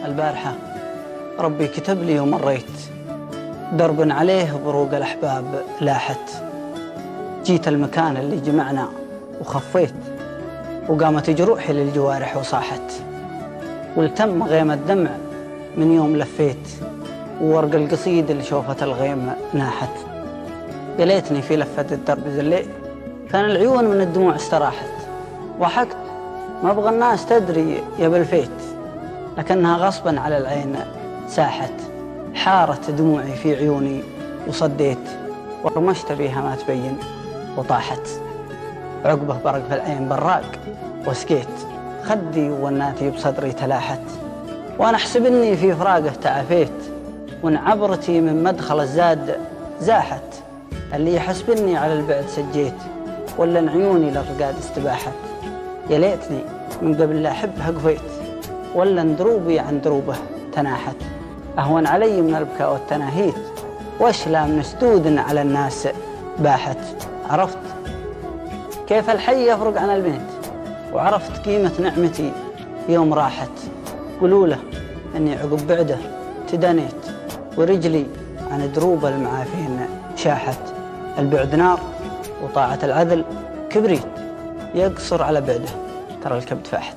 البارحة ربي كتب لي ومريت درب عليه بروق الأحباب لاحت. جيت المكان اللي جمعنا وخفيت، وقامت جروحي للجوارح وصاحت. والتم غيم الدمع من يوم لفيت، وورق القصيد اللي شوفت الغيم ناحت. يا ليتني في لفة الدرب زليت، كان العيون من الدموع استراحت. ضحكت ما أبغى الناس تدري يا بالفيت، لكنها غصبا على العين ساحت. حارت دموعي في عيوني وصديت، ورمشت بيها ما تبين وطاحت. عقبه برق في العين براق وسكيت، خدي وناتي بصدري تلاحت. وأنا أحسب إني في فراقه تعافيت، وإن عبرتي من مدخل الزاد زاحت. اللي يحسبني على البعد سجيت، ولا إن عيوني للرقاد استباحت. يا ليتني من قبل لا أحبها قفيت، ولا إن دروبي عن دروبه تناحت. أهون علي من البكاء والتناهيت، وأشلى من سدود على الناس باحت. عرفت كيف الحي يفرق عن الميت، وعرفت قيمة نعمتي يوم راحت. قولوا له أني عقب بعده تدانيت، ورجلي عن دروب المعافين شاحت. البعد نار وطاعة العذل كبريت، يقصر على بعده ترى الكبد فاحت.